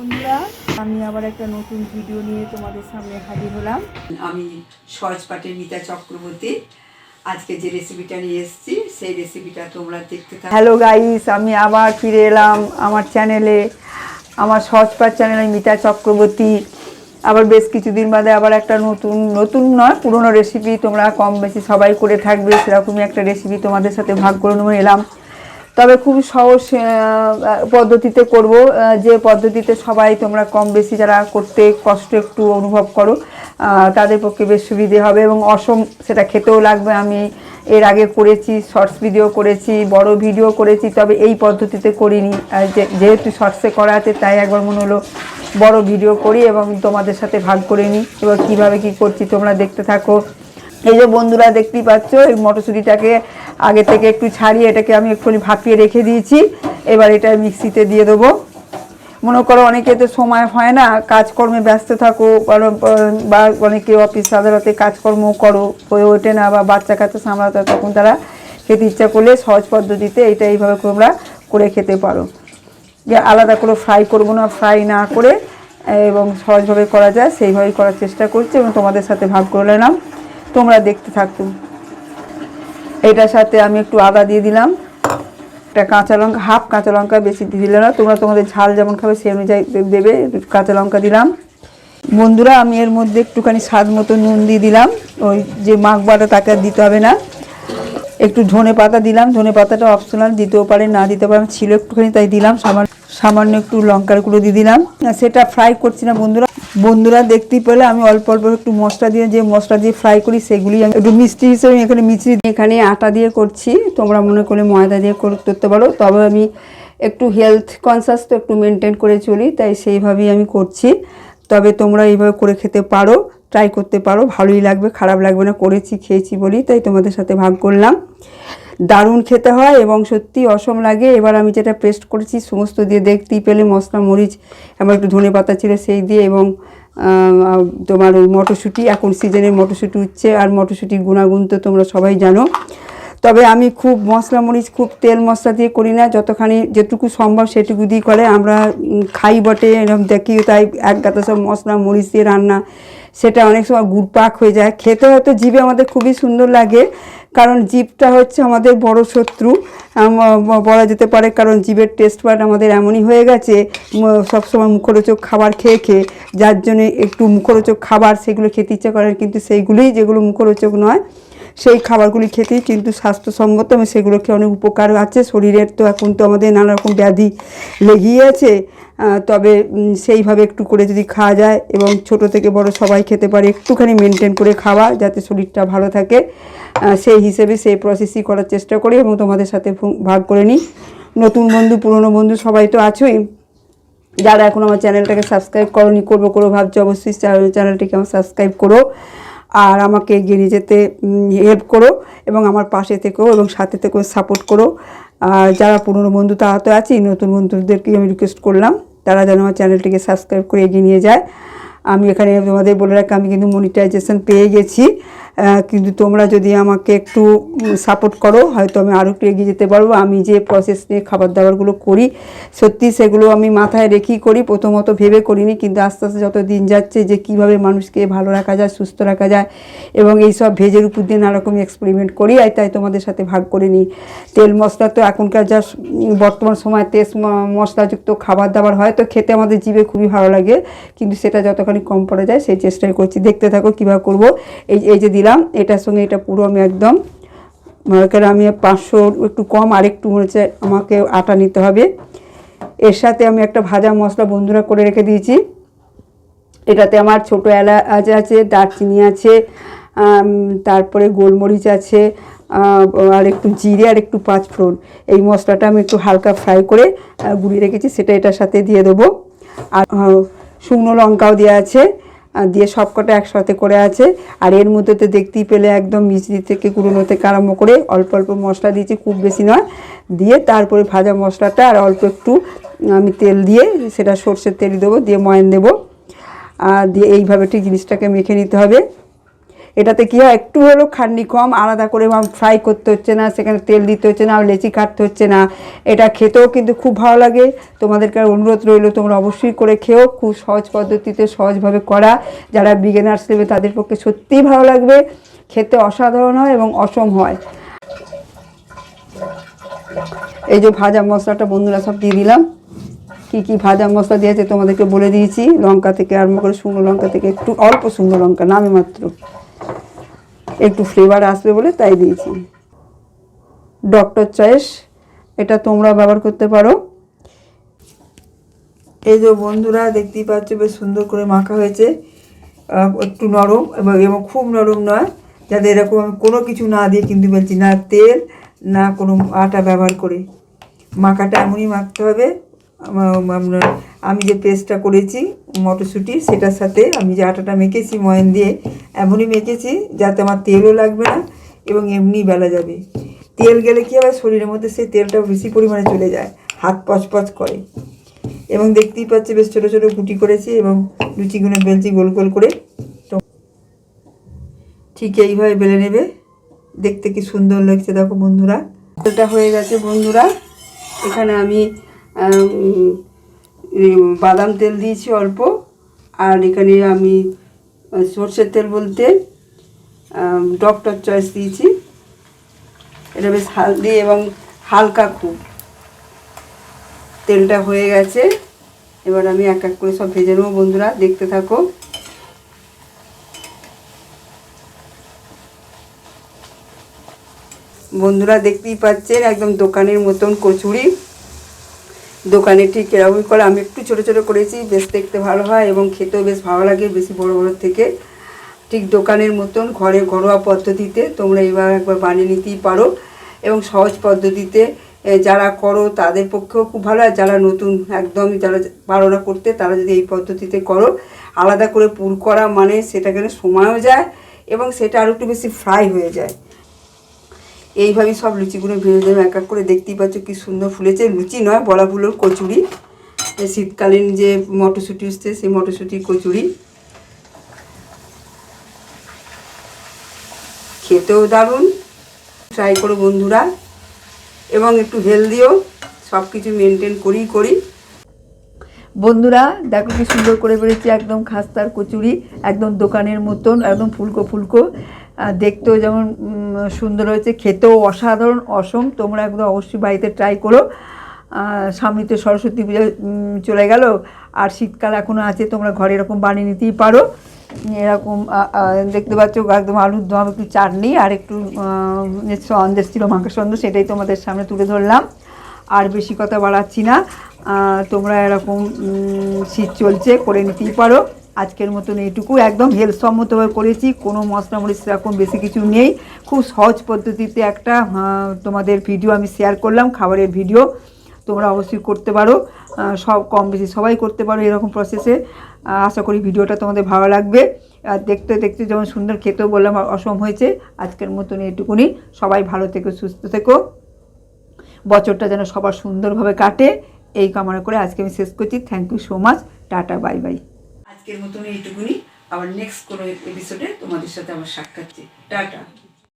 বন্ধুরা, আমি আবার একটা নতুন ভিডিও নিয়ে তোমাদের সামনে হাজির হলাম। আমি সহজপাঠের মিতা চক্রবর্তী। আজকে যে রেসিপিটা নিয়ে এসেছি সেই রেসিপিটা তোমরা দেখতে থাকো। হ্যালো গাইস, আমি আবার ফিরে এলাম আমার চ্যানেলে, আমার সহজপাঠ চ্যানেলে মিতা চক্রবর্তী। আবার বেশ কিছুদিন বাদে আবার একটা নতুন নয়, পুরনো রেসিপি তোমরা কম বেশি সবাই করে থাকবে, সেরকমই একটা রেসিপি তোমাদের সাথে ভাগ করে নিয়ে এলাম। তবে খুব সহজ পদ্ধতিতে করব, যে পদ্ধতিতে সবাই তোমরা কম বেশি যারা করতে কষ্ট একটু অনুভব করো তাদের পক্ষে বেশ সুবিধে হবে এবং সেটা খেতেও লাগবে। আমি এর আগে করেছি, শর্টস ভিডিও করেছি, বড় ভিডিও করেছি, তবে এই পদ্ধতিতে করিনি। যেহেতু শর্টসে করা আছে তাই একবার মনে হলো বড় ভিডিও করি এবং তোমাদের সাথে ভাগ করে নিই। এবার কীভাবে কী করছি তোমরা দেখতে থাকো। এই যে বন্ধুরা দেখতেই পাচ্ছ, এই মটরশুঁটিটাকে আগে থেকে একটু ছাড়িয়ে এটাকে আমি একটুখানি ভাপিয়ে রেখে দিয়েছি। এবার এটা মিক্সিতে দিয়ে দেবো। মনে করো অনেকে তো সময় হয় না, কাজকর্মে ব্যস্ত থাকো, বা অনেকে অফিস আদালতে কাজকর্ম করো, হয়ে ওঠে না, বা বাচ্চা কাচ্চা সামলাতে, তখন তারা খেতে ইচ্ছা করলে সহজ পদ্ধতিতে এটা এইভাবে তোমরা করে খেতে পারো। যে আলাদা করে ফ্রাই করবো না, ফ্রাই না করে এবং সহজভাবে করা যায় সেইভাবেই করার চেষ্টা করছি এবং তোমাদের সাথে ভাগ করে নিলাম। তোমরা দেখতে থাকো। এটার সাথে আমি একটু আদা দিয়ে দিলাম, একটা কাঁচা লঙ্কা, হাফ কাঁচা লঙ্কা, বেশি দিলে না, তোমরা তোমাদের ঝাল যেমন খাবে সেই অনুযায়ী দেবে। কাঁচা লঙ্কা দিলাম। বন্ধুরা, আমি এর মধ্যে একটুখানি স্বাদ মতো নুন দিয়ে দিলাম, ওই যে মাখবাটা তাকে আর দিতে হবে না। একটু ধনে পাতা দিলাম, ধনে পাতাটা অপশনাল, দিতেও পারে না দিতে পারে, ছিল একটুখানি তাই দিলাম। সামান্য একটু লঙ্কার গুঁড়ো দিয়ে দিলাম। সেটা ফ্রাই করছি না বন্ধুরা দেখতেই পেলে আমি অল্প অল্প একটু মশলা দিয়ে, যে মশলা দিয়ে ফ্রাই করি সেগুলি আমি একটু মিষ্টি হিসেবে এখানে এখানে আটা দিয়ে করছি, তোমরা মনে করলে ময়দা দিয়ে করতে পারো। তবে আমি একটু হেলথ কনসাস তো একটু মেনটেন করে চলি, তাই সেইভাবেই আমি করছি। তবে তোমরা এইভাবে করে খেতে পারো, ট্রাই করতে পারো, ভালোই লাগবে, খারাপ লাগবে না। করেছি, খেয়েছি বলি তাই তোমাদের সাথে ভাগ করলাম। দারুণ খেতে হয় এবং সত্যি অসম লাগে। এবার আমি যেটা পেস্ট করেছি সমস্ত দিয়ে দেখতেই পেলে, মশলা, মরিচ, আমার একটু ধনে পাতা ছিল সেই দিয়ে, এবং তোমার ওই মটরশুঁটি, এখন সিজনের মটরশুঁটি উঠছে, আর মটরশুঁটির গুণাগুণ তো তোমরা সবাই জানো। তবে আমি খুব মশলা মরিচ, খুব তেল মশলা দিয়ে করি না, যেটুকু সম্ভব সেটুকু দিয়ে করে আমরা খাই বটে, এরকম দেখি, তাই এক গাদা সব মশলা মরিচ দিয়ে রান্না, সেটা অনেক সময় গুড়পাক হয়ে যায়। খেতে হয়তো জিভে আমাদের খুবই সুন্দর লাগে, কারণ জিভটা হচ্ছে আমাদের বড় শত্রু বলা যেতে পারে, কারণ জিভের টেস্ট বাড আমাদের এমনই হয়ে গেছে সবসময় মুখরোচক খাবার খেয়ে খেয়ে, যার জন্যে একটু মুখরোচক খাবার সেগুলো খেতে ইচ্ছা করে, কিন্তু সেইগুলোই যেগুলো মুখরোচক নয় সেই খাবারগুলি খেতেই কিন্তু স্বাস্থ্যসম্মত এবং সেগুলো খেয়ে অনেক উপকার আছে শরীরের। তো এখন তো আমাদের নানা রকম ব্যাধি লেগেই আছে, তবে সেইভাবে একটু করে যদি খাওয়া যায় এবং ছোট থেকে বড় সবাই খেতে পারে, একটুখানি মেনটেন করে খাওয়া যাতে শরীরটা ভালো থাকে, সেই হিসেবে সেই প্রসেসই করার চেষ্টা করি এবং তোমাদের সাথে ভাগ করে নিই। নতুন বন্ধু, পুরনো বন্ধু সবাই তো আছোই। যারা এখন আমার চ্যানেলটাকে সাবস্ক্রাইব করোনি, করবো ভাবছো, অবশ্যই চ্যানেলটিকে আমার সাবস্ক্রাইব করো আর আমাকে এগিয়ে নিয়ে যেতে হেল্প করো এবং আমার পাশে থেকেও এবং সাথে থেকেও সাপোর্ট করো। আর যারা পুরনো বন্ধু তারা তো আছেই, নতুন বন্ধুদেরকে আমি রিকোয়েস্ট করলাম তারা যেন আমার চ্যানেলটিকে সাবস্ক্রাইব করে এগিয়ে নিয়ে যায়। আমি এখানে তোমাদের বলে রাখি, আমি কিন্তু মনিটাইজেশন পেয়ে গেছি, কিন্তু তোমরা যদি আমাকে একটু সাপোর্ট করো হয়তো আমি আরও একটু এগিয়ে যেতে পারবো। আমি যে প্রসেস নিয়ে খাবার দাবারগুলো করি সত্যি সেগুলো আমি মাথায় রেখেই করি, প্রথমত ভেবে করিনি, কিন্তু আস্তে আস্তে যত দিন যাচ্ছে যে কীভাবে মানুষকে ভালো রাখা যায়, সুস্থ রাখা যায়, এবং এইসব ভেজের উপর দিয়ে নানারকম এক্সপেরিমেন্ট করি, আর তাই তোমাদের সাথে ভাগ করে নিই। তেল মশলা তো এখনকার যা বর্তমান সময় তেল মশলাযুক্ত খাবার দাবার হয় তো খেতে আমাদের জিভে খুবই ভালো লাগে, কিন্তু সেটা যতখানি কম পড়া যায় সেই চেষ্টাই করছি। দেখতে থাকো কীভাবে করবো। এই যে দিলাম, এটার সঙ্গে এটা পুরো আমি একদম, কারণ আমি 500 একটু কম আরেকটু মরেছে আমাকে আটা নিতে হবে। এর সাথে আমি একটা ভাজা মশলা বন্ধুরা করে রেখে দিয়েছি। এটাতে আমার ছোটো এলাচ আছে, দারচিনি আছে, তারপরে গোলমরিচ আছে, আর একটু জিরে আর একটু পাঁচফোড়ন। এই মশলাটা আমি একটু হালকা ফ্রাই করে গুঁড়িয়ে রেখেছি, সেটা এটার সাথে দিয়ে দেবো। আর শুকনো লঙ্কাও দেওয়া আছে, দিয়ে সবকটা একসাথে করে আছে। আর এর মধ্যে তো দেখতেই পেলে একদম মিষ্টি থেকে কুড়োনো থেকে আরম্ভ করে অল্প অল্প মশলা দিয়েছি, খুব বেশি নয়, দিয়ে তারপরে ভাজা মশলাটা আর অল্প একটু আমি তেল দিয়ে, সেটা সর্ষের তেল দেবো, দিয়ে ময়ান দেবো, আর দিয়ে এইভাবে ঠিক জিনিসটাকে মেখে নিতে হবে। এটাতে কী হয়, একটু হলেও খাটনি কম, আলাদা করে ফ্রাই করতে হচ্ছে না, সেখানে তেল দিতে হচ্ছে না, লেচি কাটতে হচ্ছে না। এটা খেতেও কিন্তু খুব ভালো লাগে। তোমাদেরকে অনুরোধ রইল, তোমরা অবশ্যই করে খেও। খুব সহজ পদ্ধতিতে সহজভাবে করা, যারা বিগিনার্স নেবে তাদের পক্ষে সত্যিই ভালো লাগবে। খেতে অসাধারণ হয় এবং অসম হয়। এই যে ভাজা মশলাটা বন্ধুরা সব দিয়ে দিলাম। কি কি ভাজা মশলা দিয়েছে তোমাদেরকে বলে দিয়েছি। লঙ্কা থেকে আরম্ভ করে শুকনো লঙ্কা থেকে একটু অল্প শুকনো লঙ্কা, নামে মাত্র, একটু ফ্লেভার আসবে বলে তাই দিয়েছি। ডক্টর চয়েস, এটা তোমরা ব্যবহার করতে পারো। এই যে বন্ধুরা দেখতেই পাচ্ছ বেশ সুন্দর করে মাখা হয়েছে, একটু নরম এবং খুব নরম নয়, যাতে এরকম আমি কোনো কিছু না দিয়ে কিন্তু বলছি, না তেল না কোনো আটা ব্যবহার করে। মাখাটা এমনই মাখতে হবে। আমি যে পেস্টটা করেছি মটরশুঁটির, সেটার সাথে আমি যে আটাটা মেখেছি ময়ান দিয়ে, এমনই মেখেছি যাতে আমার তেলও লাগবে না এবং এমনি বেলা যাবে। তেল গেলে কী হবে, শরীরের মধ্যে সেই তেলটা বেশি পরিমাণে চলে যায়, হাত পচপচ করে। এবং দেখতেই পাচ্ছি বেশ ছোটো ছোটো গুটি করেছি এবং লুচিগুলো বেলছি গোল গোল করে। তো ঠিক এইভাবে বেলে নেবে। দেখতে কি সুন্দর লাগছে দেখো বন্ধুরা। এটা হয়ে গেছে বন্ধুরা। এখানে আমি বাদাম তেল দিয়েছি অল্প, আর এখানে আমি সর্ষের তেল বলতে ডক্টর চয়েস দিয়েছি। এটা বেশ হালদি এবং হালকা খুব। তেলটা হয়ে গেছে, এবার আমি এক এক করে সব ভেজে নেবো বন্ধুরা, দেখতে থাকো। বন্ধুরা দেখতেই পাচ্ছেন একদম দোকানের মতন কচুরি। দোকানে ঠিক এরকমই করে, আমি একটু ছোটো ছোটো করেছি, বেশ দেখতে ভালো হয় এবং খেতেও বেশ ভালো লাগে বেশি বড় বড় থেকে। ঠিক দোকানের মতন ঘরে ঘরোয়া পদ্ধতিতে তোমরা এবার একবার বানিয়ে নিতেই পারো এবং সহজ পদ্ধতিতে যারা করো তাদের পক্ষেও খুব ভালো। আর যারা নতুন একদমই যারা পারো না করতে, তারা যদি এই পদ্ধতিতে করো, আলাদা করে পুর করা মানে সেটাকে সময়ও যায় এবং সেটা আরও একটু বেশি ফ্রাই হয়ে যায়। এইভাবেই সব লুচিগুলো ভেজে দেবে এক এক করে। দেখতেই পাচ্ছ কি সুন্দর ফুলেছে। লুচি নয়, বলা ভুল, কচুরি। শীতকালীন যে মটরশুঁটি উঠছে সেই মটরশুঁটির কচুরি। খেতেও দারুণ, ট্রাই করো বন্ধুরা। এবং একটু হেলদিও, সব কিছু মেনটেন করি। বন্ধুরা দেখো কি সুন্দর করে বেরিয়েছি, একদম খাস্তার কচুরি, একদম দোকানের মতন, একদম ফুলকো ফুলকো। দেখতেও যেমন সুন্দর হয়েছে, খেতেও অসাধারণ অসম। তোমরা একদম অবশ্যই বাড়িতে ট্রাই করো। সামনে তো সরস্বতী পূজা চলে গেল, আর শীতকাল এখনও আছে, তোমরা ঘরে এরকম বানিয়ে নিতেই পারো। এরকম দেখতে পাচ্ছ একদম আলুর দম, একটু চাটনি আর একটু সন্দেশ ছিল, মাংস সন্দেশ, সেটাই তোমাদের সামনে তুলে ধরলাম। আর বেশি কথা বাড়াচ্ছি না। তোমরা এরকম শীত চলছে করে নিতেই পারো। আজকের মতন এইটুকু, একদম হেলথসম্মতভাবে করেছি, কোনো মশলা মরিচ সেরকম বেশি কিছু নেই। খুব সহজ পদ্ধতিতে একটা তোমাদের ভিডিও আমি শেয়ার করলাম, খাবারের ভিডিও। তোমরা অবশ্যই করতে পারো, সব কম বেশি সবাই করতে পারো এরকম প্রসেসে। আশা করি ভিডিওটা তোমাদের ভালো লাগবে। আর দেখতে দেখতে যেমন সুন্দর, খেতেও বললাম অসম হয়েছে। আজকের মতন এইটুকুনি। সবাই ভালো থেকো, সুস্থ থেকো, বছরটা যেন সবার সুন্দরভাবে কাটে, এই কামনা করে আজকে আমি শেষ করছি। Thank you so much. Tata, bye bye. আজকের মতন এইটুকুনি। আবার নেক্সট কোনো এপিসোডে তোমাদের সাথে আমার সাক্ষাৎ। টাটা।